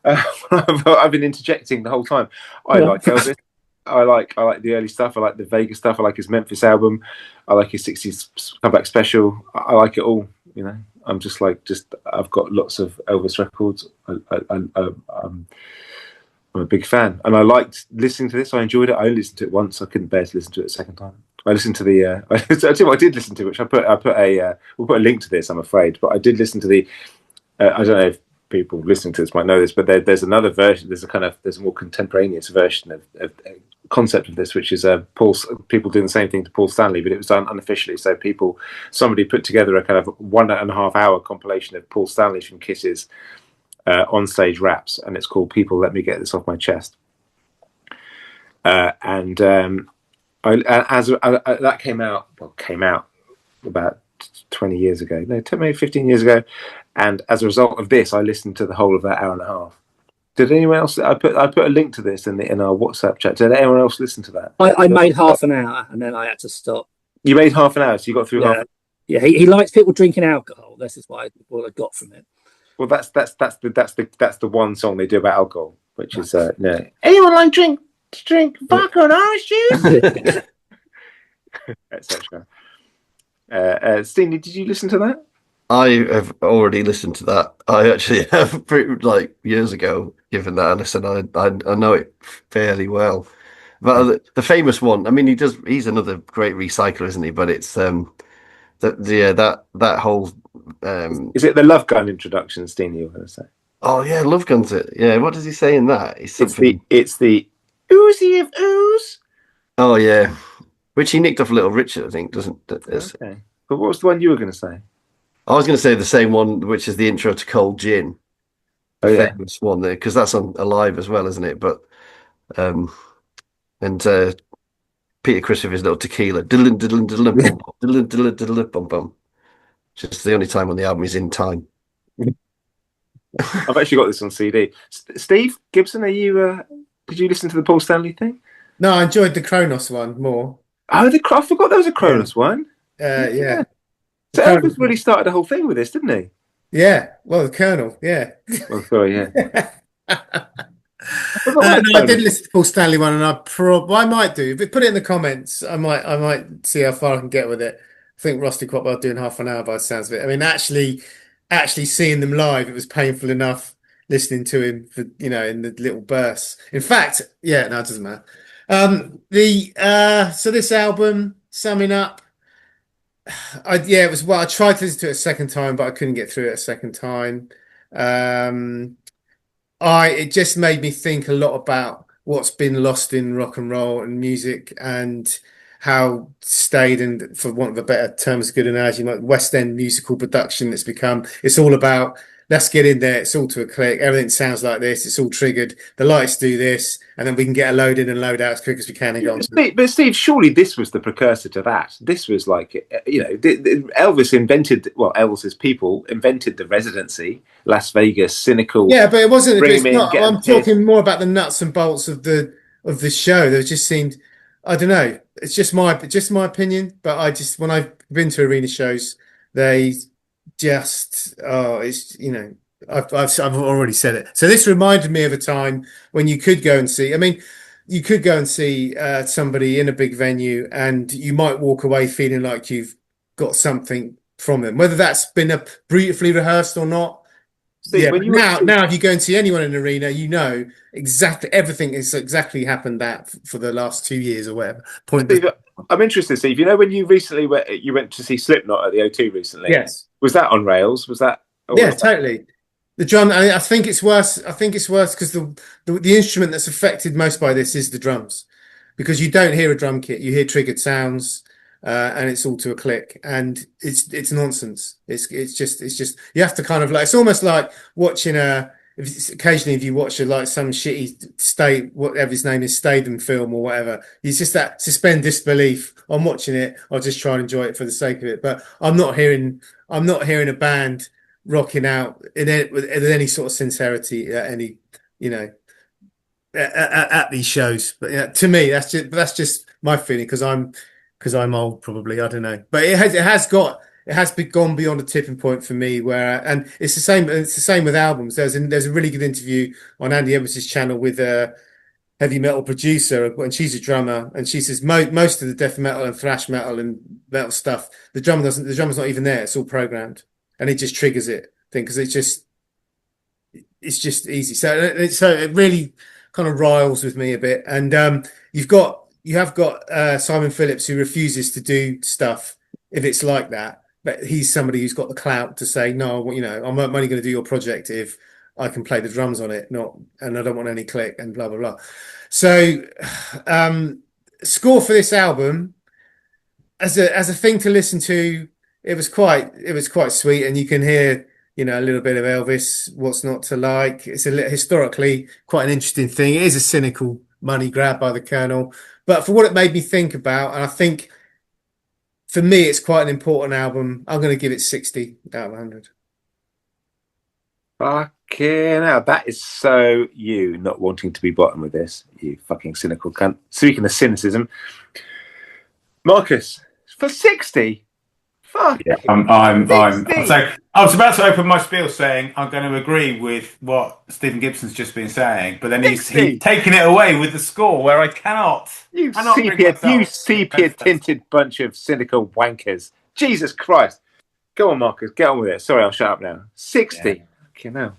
[SPEAKER 1] I've been interjecting the whole time. I like Elvis. I like the early stuff. I like the Vegas stuff. I like his Memphis album. I like his 60s comeback special. I like it all. I'm just I've got lots of Elvis records. I'm a big fan, and I liked listening to this. I enjoyed it. I only listened to it once. I couldn't bear to listen to it a second time. I listened to the. I tell you what I did listen to, which we'll put a link to this. I'm afraid, but I did listen to the. I don't know if people listening to this might know this, but there's another version. There's a more contemporaneous version of concept of this, which is people doing the same thing to Paul Stanley, but it was done unofficially. So somebody put together a kind of 1.5 hour compilation of Paul Stanley from Kiss's onstage raps, and it's called "People Let Me Get This Off My Chest." That came out about 20 years ago. No, maybe 15 years ago. And as a result of this, I listened to the whole of that hour and a half. Did anyone else? I put a link to this in our WhatsApp chat. Did anyone else listen to that?
[SPEAKER 5] I made half an hour and then I had to stop.
[SPEAKER 1] You made half an hour, so you got through half.
[SPEAKER 5] Yeah, he likes people drinking alcohol. This is what I got from it.
[SPEAKER 1] Well, that's the one song they do about alcohol, which is no. Anyone like drink vodka and orange juice, etc. Steve, did you listen to that?
[SPEAKER 2] I have already listened to that. I actually have years ago given that a listen. I know it fairly well. But the famous one, I mean, he's another great recycler, isn't he? But it's that whole
[SPEAKER 1] is it the Love Gun introduction, Steve, you were going to say?
[SPEAKER 2] Oh yeah, Love Gun's it. Yeah, what does he say in that?
[SPEAKER 1] It's the oozy of ooze.
[SPEAKER 2] Oh yeah. Which he nicked off Little Richard, I think, doesn't it?
[SPEAKER 1] Okay. But what was the one you were going to say?
[SPEAKER 2] I was going to say the same one, which is the intro to Cold Gin.
[SPEAKER 1] Oh yeah,
[SPEAKER 2] famous one there, because that's on Alive as well, isn't it? But and Peter Criss with his little tequila, diddlin diddlin diddlin bum diddlin diddlin diddlin bum bum. Just the only time on the album is in time.
[SPEAKER 1] I've actually got this on CD. Steve Gibson, are you? Did you listen to the Paul Stanley thing?
[SPEAKER 4] No, I enjoyed the Kronos one more.
[SPEAKER 1] Oh, I forgot there was a Kronos one.
[SPEAKER 4] Yeah.
[SPEAKER 1] So Elvis really started the whole thing with this, didn't he?
[SPEAKER 4] Yeah. Well, the Colonel. Yeah.
[SPEAKER 1] Well, sorry, yeah.
[SPEAKER 4] No, I did listen to Paul Stanley one, and I might do. If you put it in the comments, I might see how far I can get with it. I think Ross did quite well doing half an hour by the sounds of it. I mean, actually seeing them live, it was painful enough listening to him for in the little bursts. In fact, yeah, no, it doesn't matter. So this album, summing up, I tried to listen to it a second time, but I couldn't get through it a second time. It just made me think a lot about what's been lost in rock and roll and music, and how staid, and for want of a better term, is good analogy, like West End musical production it's become. It's all about, let's get in there, it's all to a click, everything sounds like this, it's all triggered, the lights do this, and then we can get a load in and load out as quick as we can and go on.
[SPEAKER 1] But Steve, surely this was the precursor to that. This was like, Elvis's people invented the residency, Las Vegas, cynical.
[SPEAKER 4] Yeah, but it wasn't. I'm talking more about the nuts and bolts of the show. There just seemed, I don't know. It's just my opinion. But when I've been to arena shows, they just I've already said it. So this reminded me of a time when you could go and see. I mean, you could go and see somebody in a big venue, and you might walk away feeling like you've got something from them, whether that's been beautifully rehearsed or not. Steve, yeah, now if you go and see anyone in an arena, exactly everything is exactly happened that for the last 2 years or whatever.
[SPEAKER 1] Steve, I'm interested, Steve. When you recently went to see Slipknot at the O2 recently?
[SPEAKER 4] Yes.
[SPEAKER 1] Was that on rails? Was that?
[SPEAKER 4] Yeah, totally. The drum. I think it's worse. I think it's worse because the instrument that's affected most by this is the drums, because you don't hear a drum kit, you hear triggered sounds. And it's all to a click, and it's nonsense. It's just you have to kind of it's almost like watching occasionally if you watch some shitty whatever his name is, Statham film or whatever, it's just that suspend disbelief. I'm watching it, I'll just try and enjoy it for the sake of it, but I'm not hearing a band rocking out with any sort of sincerity at any at these shows. But to me that's just my feeling, because I'm old, probably. I don't know, but it has gone beyond a tipping point for me. And it's the same. It's the same with albums. There's a really good interview on Andy Edwards' channel with a heavy metal producer, and she's a drummer, and she says most of the death metal and thrash metal and metal stuff, the drummer's not even there. It's all programmed, and it just triggers it. Because it's just easy. So it really kind of riles with me a bit. And you have got Simon Phillips, who refuses to do stuff if it's like that. But he's somebody who's got the clout to say, no, I'm only going to do your project if I can play the drums on it, and I don't want any click and blah, blah, blah. So score for this album, as a thing to listen to, it was quite sweet, and you can hear a little bit of Elvis, what's not to like. It's historically quite an interesting thing. It is a cynical money grab by the Colonel. But for what it made me think about, and I think for me, it's quite an important album, I'm going to give it 60 out of 100.
[SPEAKER 1] Fucking hell, that is so you not wanting to be bottom with this, you fucking cynical cunt. Speaking of cynicism, Marcus, for 60, Fuck.
[SPEAKER 3] Yeah, I'm
[SPEAKER 1] 60.
[SPEAKER 3] so I was about to open my spiel saying I'm going to agree with what Stephen Gibson's just been saying, but then he's
[SPEAKER 1] 60.
[SPEAKER 3] taken it away with the score where I cannot bring myself.
[SPEAKER 1] sepia tinted bunch of cynical wankers. Jesus Christ. Go on, Marcus. Get on with it. Sorry, I'll shut up now. 60.
[SPEAKER 3] Yeah.
[SPEAKER 1] Okay, now.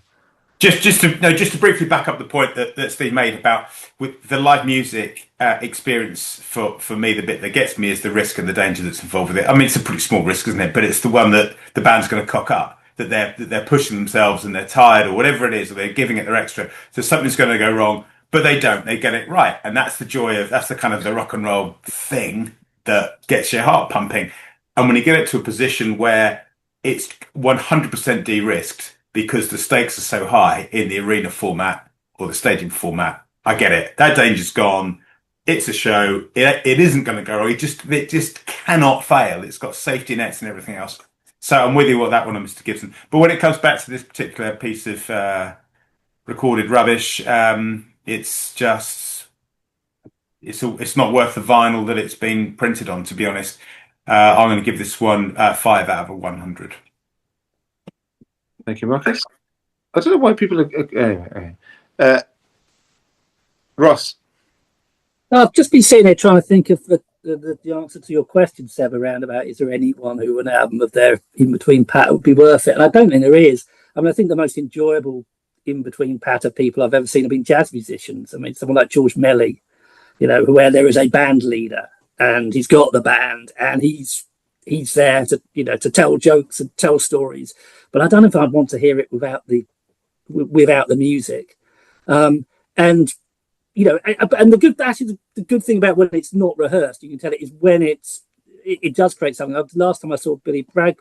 [SPEAKER 3] Just to briefly back up the point that Steve made about with the live music experience for me, the bit that gets me is the risk and the danger that's involved with it. I mean, it's a pretty small risk, isn't it? But it's the one that the band's going to cock up, that they're pushing themselves and they're tired or whatever it is, or they're giving it their extra. So something's going to go wrong, but they don't. They get it right, and that's the joy of that's the kind of the rock and roll thing that gets your heart pumping. And when you get it to a position where it's 100% de-risked, because the stakes are so high in the arena format or the stadium format, I get it. That danger's gone. It's a show. It isn't going to go wrong. It just cannot fail. It's got safety nets and everything else. So I'm with you on that one, Mr. Gibson. But when it comes back to this particular piece of recorded rubbish, it's not worth the vinyl that it's been printed on, to be honest. I'm going to give this one 5 out of 100.
[SPEAKER 1] Thank you, Marcus. I don't know why people are. Anyway. Ross.
[SPEAKER 5] I've just been sitting here trying to think of the answer to your question, Seb, around about is there anyone who an album of their in between patter would be worth it? And I don't think there is. I mean, I think the most enjoyable in between patter people I've ever seen have been jazz musicians. I mean, someone like George Melly, where there is a band leader and he's got the band and he's there to tell jokes and tell stories. But I don't know if I'd want to hear it without the music. And the good thing about when it's not rehearsed, you can tell it, is when it does create something. The last time I saw Billy Bragg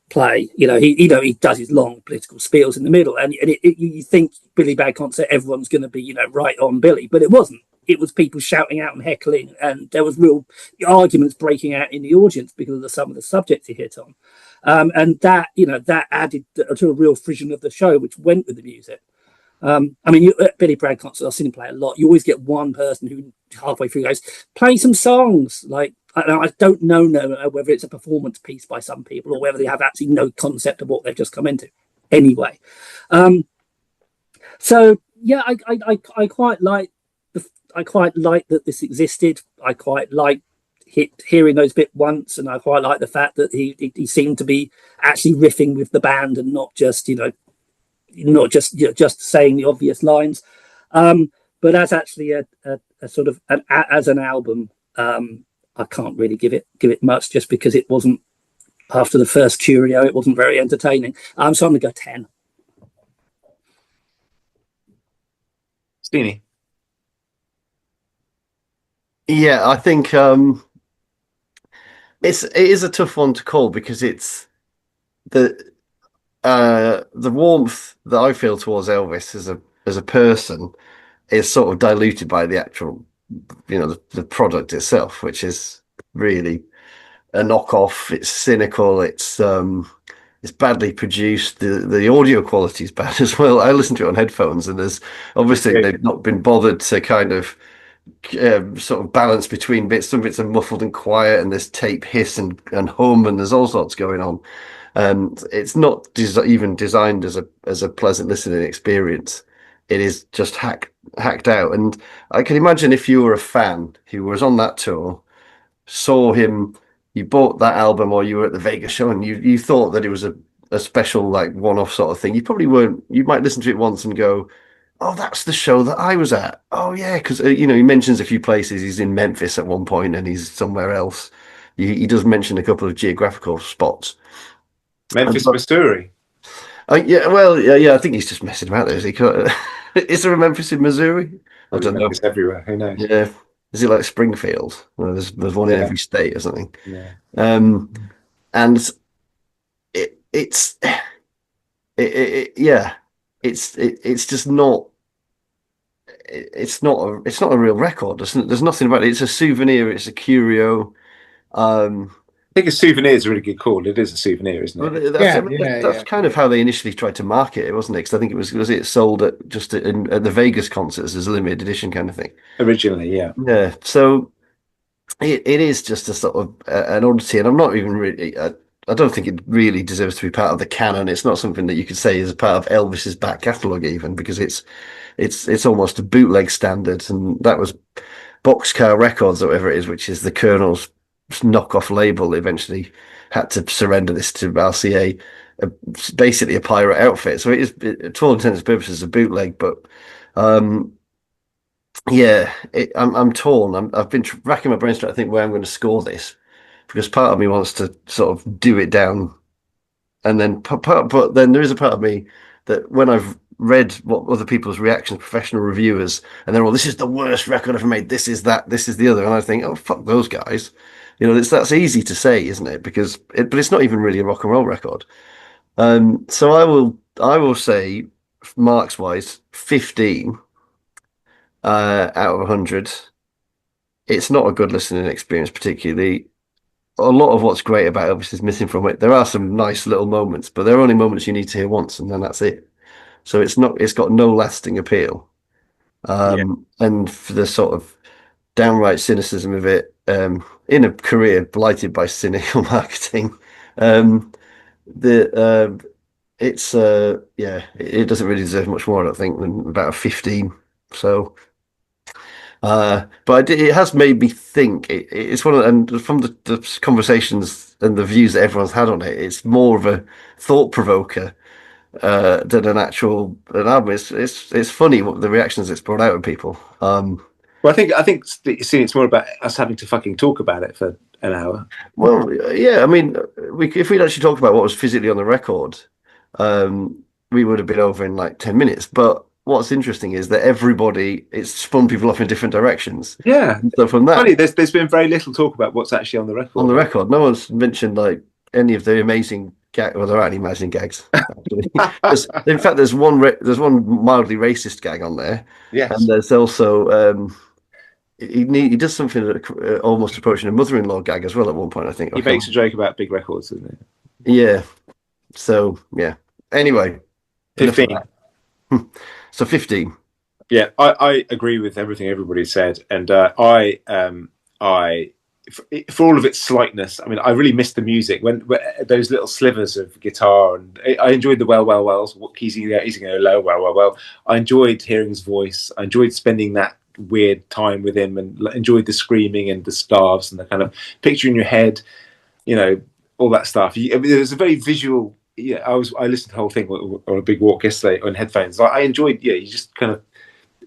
[SPEAKER 5] play, he does his long political spiels in the middle, and you think Billy Bragg concert, everyone's going to be right on Billy, but it wasn't. It was people shouting out and heckling, and there was real arguments breaking out in the audience because of some of the subjects he hit on, and that added to a real frisson of the show, which went with the music. At Billy Bragg concerts, I've seen him play a lot. You always get one person who halfway through goes, "Play some songs." Like I don't know whether it's a performance piece by some people or whether they have actually no concept of what they've just come into. Anyway, so yeah, I quite like that this existed. I quite like hearing those bit once, and I quite like the fact that he seemed to be actually riffing with the band and not just just saying the obvious lines. But as actually a sort of as an album, I can't really give it much, just because it wasn't, after the first curio, it wasn't very entertaining. So I'm going to go 10.
[SPEAKER 1] Steenie.
[SPEAKER 2] Yeah, I think it is a tough one to call, because it's the warmth that I feel towards Elvis as a person is sort of diluted by the actual, the product itself, which is really a knockoff. It's cynical. It's badly produced. The audio quality is bad as well. I listen to it on headphones, and there's obviously they've not been bothered to kind of sort of balance between bits. Some bits are muffled and quiet, and there's tape hiss and hum, and there's all sorts going on. And it's not even designed as a pleasant listening experience. It is just hacked out. And I can imagine if you were a fan who was on that tour, saw him, you bought that album, or you were at the Vegas show, and you thought that it was a special, like, one-off sort of thing. You probably weren't. You might listen to it once and go, "Oh, that's the show that I was at. Oh yeah," because he mentions a few places. He's in Memphis at one point, and he's somewhere else. He does mention a couple of geographical spots.
[SPEAKER 1] Memphis, Missouri.
[SPEAKER 2] Yeah. I think he's just messing about there. Is there a Memphis in Missouri? I don't know.
[SPEAKER 1] Memphis everywhere. Who knows?
[SPEAKER 2] Yeah. Is it like Springfield? Well, there's one in every state or something.
[SPEAKER 1] Yeah.
[SPEAKER 2] And it's just not. It's not a real record. There's nothing about it. It's a souvenir. It's a curio.
[SPEAKER 1] I think a souvenir is a really good call. It is a souvenir, isn't it?
[SPEAKER 2] Well, that's kind of how they initially tried to market it, wasn't it? Because I think it sold at the Vegas concerts as a limited edition kind of thing
[SPEAKER 1] originally. Yeah.
[SPEAKER 2] Yeah. So it is just a sort of an oddity, and I'm not even really. I don't think it really deserves to be part of the canon. It's not something that you could say is part of Elvis's back catalogue, even because it's almost a bootleg standard, and that was Boxcar Records or whatever it is, which is the Colonel's knockoff label. Eventually had to surrender this to RCA, basically a pirate outfit. So it is, to all intents and purposes, a bootleg. But yeah, I'm torn. I've been racking my brains trying to think where I'm going to score this, because part of me wants to sort of do it down, and then but then there is a part of me that when I've read what other people's reactions, professional reviewers, and they're all, this is the worst record ever made, this is that, this is the other, and I think, oh fuck those guys, that's easy to say, isn't it? But it's not even really a rock and roll record. So I will say, marks wise, 15 out of 100. It's not a good listening experience, particularly. A lot of what's great about Elvis is missing from it. There are some nice little moments, but they're only moments you need to hear once, and then that's it. So it's got no lasting appeal. And for the sort of downright cynicism of it, in a career blighted by cynical marketing, it doesn't really deserve much more, I don't think, than about a 15. So but it has made me think. It's one of, and from the conversations and the views that everyone's had on it, it's more of a thought provoker than an album. It's funny what the reactions it's brought out in people.
[SPEAKER 1] Well, I think see, it's more about us having to fucking talk about it for an hour.
[SPEAKER 2] Well, yeah, I mean, if we'd actually talked about what was physically on the record, we would have been over in like 10 minutes. But what's interesting is that it's spun people off in different directions.
[SPEAKER 1] Yeah.
[SPEAKER 2] So from that,
[SPEAKER 1] funny, there's been very little talk about what's actually on the record.
[SPEAKER 2] On the record, no one's mentioned like any of the amazing gags. Well, there aren't any amazing gags. In fact, there's one mildly racist gag on there.
[SPEAKER 1] Yes.
[SPEAKER 2] And there's also he does something almost approaching a mother-in-law gag as well at one point, I think.
[SPEAKER 1] He makes a joke about big records, doesn't
[SPEAKER 2] he? Yeah. So yeah. Anyway,
[SPEAKER 1] 15.
[SPEAKER 2] So 15.
[SPEAKER 1] Yeah, I agree with everything everybody said, and I for all of its slightness, I mean, I really missed the music when those little slivers of guitar, and I enjoyed the wells. What keys he's going low, well. I enjoyed hearing his voice. I enjoyed spending that weird time with him, and enjoyed the screaming and the starves and the kind of picture in your head, all that stuff. It was a very visual. Yeah, I listened to the whole thing on a big walk yesterday on headphones. I enjoyed, you just kind of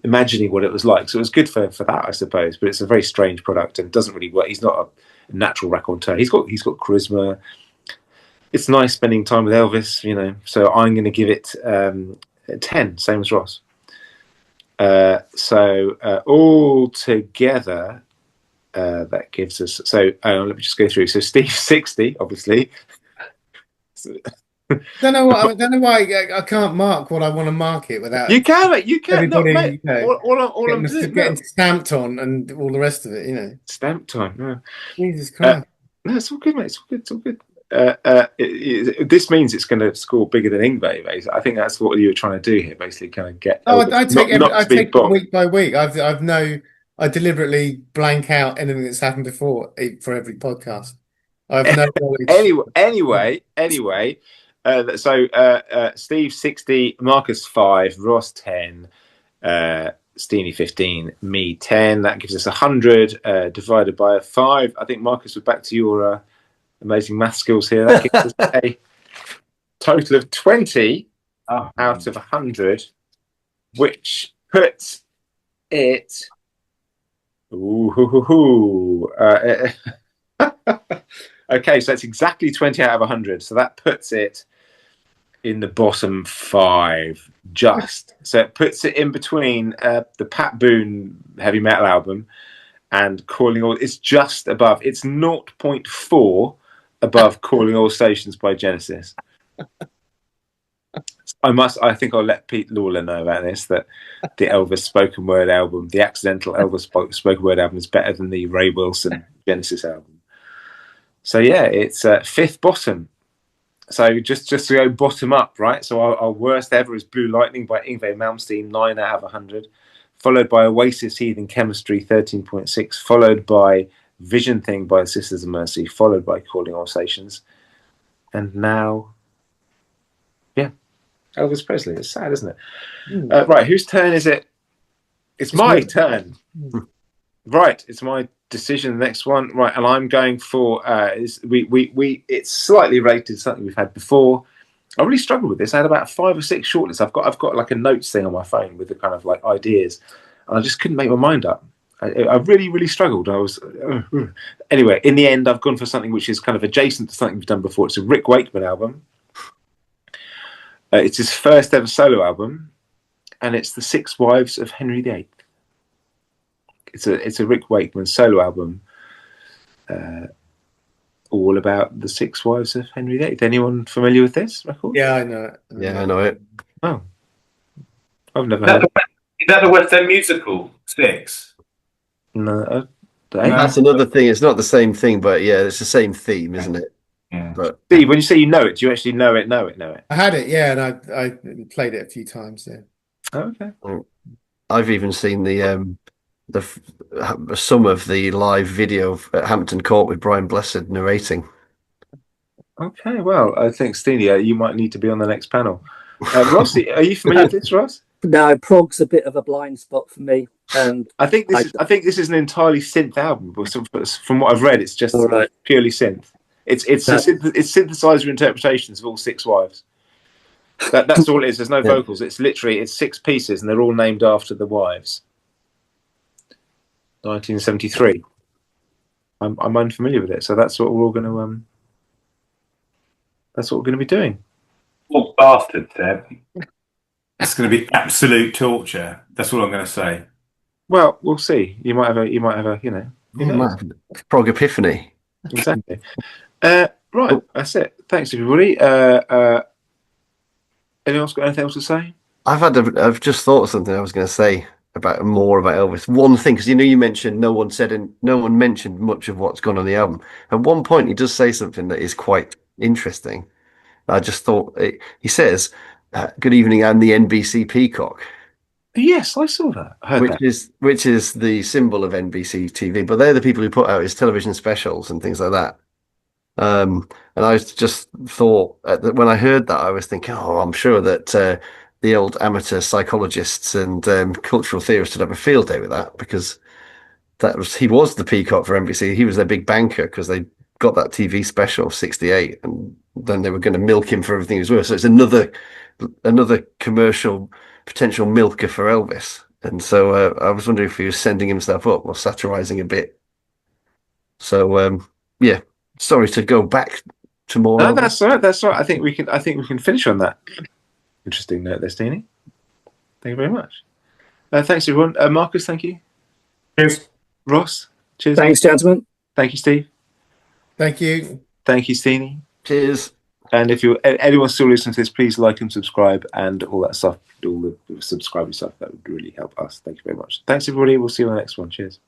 [SPEAKER 1] imagining what it was like. So it was good for that, I suppose. But it's a very strange product and doesn't really work. He's not a natural raconteur. He's got charisma. It's nice spending time with Elvis, So I'm going to give it 10, same as Ross. So all together, that gives us. So let me just go through. So Steve 60, obviously.
[SPEAKER 4] Don't know why I can't mark what I want to mark it without.
[SPEAKER 1] You can, mate. You can.
[SPEAKER 4] Everybody,
[SPEAKER 1] all I'm
[SPEAKER 4] getting stamped on and all the rest of it,
[SPEAKER 1] Stamped on. Yeah.
[SPEAKER 4] Jesus Christ.
[SPEAKER 1] No, it's all good, mate. It's all good. This means it's going to score bigger than Ingve. I think that's what you were trying to do here, basically, kind of get.
[SPEAKER 4] I take it week by week. I deliberately blank out anything that's happened before for every podcast. I have no knowledge.
[SPEAKER 1] Anyway. So Steve 60, Marcus 5, Ross 10, Steenie 15, me 10. That gives us 100 divided by 5. I think Marcus, we're back to your amazing math skills here. That gives us a total of 20 out of 100, which puts it. Okay, so it's exactly 20 out of 100. So that puts it in the bottom 5, just. So it puts it in between the Pat Boone heavy metal album and Calling All. It's just above. It's 0.4 above Calling All Stations by Genesis. I think I'll let Pete Lawler know about this, that the Elvis spoken word album, the accidental Elvis spoken word album, is better than the Ray Wilson Genesis album. So yeah, it's 5th bottom. So just to go bottom up, right? So our worst ever is Blue Lightning by Yngwie Malmsteen, 9 out of 100. Followed by Oasis Heathen Chemistry, 13.6. Followed by Vision Thing by Sisters of Mercy, followed by Calling All Stations, and now, yeah, Elvis Presley. It's sad, isn't it? Right, whose turn is it? It's my turn. Right, it's my decision. The next one, right, and I'm going for it's slightly related to something we've had before. I really struggled with this. I had about 5 or 6 shortlists. I've got like a notes thing on my phone with the kind of like ideas, and I just couldn't make my mind up. I really struggled. I was anyway. In the end, I've gone for something which is kind of adjacent to something we've done before. It's a Rick Wakeman album. It's his first ever solo album, and it's The Six Wives of Henry VIII. It's a Rick Wakeman solo album, all about the 6 wives of Henry VIII. Anyone familiar with this record?
[SPEAKER 4] Yeah, I know it.
[SPEAKER 2] I know it.
[SPEAKER 1] Oh, I've never heard.
[SPEAKER 3] Is that the West End musical 6?
[SPEAKER 1] No,
[SPEAKER 2] that's another thing. It's not the same thing, but yeah, it's the same theme, isn't it?
[SPEAKER 3] Yeah.
[SPEAKER 2] But
[SPEAKER 1] Steve, when you say you know it, do you actually know it?
[SPEAKER 4] I had it, yeah, and I played it a few times. Yeah.
[SPEAKER 1] Oh, okay.
[SPEAKER 2] I've even seen some of the live video at Hampton Court with Brian Blessed narrating.
[SPEAKER 1] Okay, well, I think Steenie, you might need to be on the next panel. Ross, are you familiar with this, Ross?
[SPEAKER 5] No, prog's a bit of a blind spot for me, and
[SPEAKER 1] I think this is an entirely synth album. But from what I've read, it's just purely synth. It's synthesizer interpretations of all 6 wives. That's all it is. There's no vocals. It's literally 6 pieces, and they're all named after the wives. 1973. I'm unfamiliar with it, so that's what we're all going to That's what we're going to be doing.
[SPEAKER 3] Oh, bastard, Seb. That's going to be absolute torture. That's all I'm going to say.
[SPEAKER 1] Well, we'll see. You might have a, you might have
[SPEAKER 2] a prog epiphany.
[SPEAKER 1] Exactly. Right, that's it. Thanks, everybody. Anyone else got anything else to say?
[SPEAKER 2] I've just thought of something I was going to say more about Elvis. One thing, because you mentioned no one mentioned much of what's gone on the album. At one point, he does say something that is quite interesting. I just thought he says, "Good evening, I'm the NBC peacock."
[SPEAKER 1] Yes, I saw that. I heard that.
[SPEAKER 2] Which is the symbol of NBC TV, but they're the people who put out his television specials and things like that. And I just thought that when I heard that, I was thinking, oh, I'm sure that the old amateur psychologists and cultural theorists would have a field day with that, because he was the peacock for NBC. He was their big banker because they got that TV special of '68, and then they were going to milk him for everything he was worth. So it's another commercial potential milker for Elvis. And so I was wondering if he was sending himself up or satirizing a bit. So yeah, sorry to go back to more.
[SPEAKER 1] No, that's all right. That's all right. I think we can finish on that interesting note there, Steenie. Thank you very much. Thanks, everyone. Marcus, thank you.
[SPEAKER 3] Cheers.
[SPEAKER 1] Ross, cheers.
[SPEAKER 5] Thanks, gentlemen.
[SPEAKER 1] Thank you, Steve.
[SPEAKER 4] Thank you.
[SPEAKER 1] Thank you, Steenie.
[SPEAKER 2] Cheers.
[SPEAKER 1] And if anyone's still listening to this, please like and subscribe and all that stuff, all the subscribing stuff. That would really help us. Thank you very much. Thanks, everybody. We'll see you on the next one. Cheers.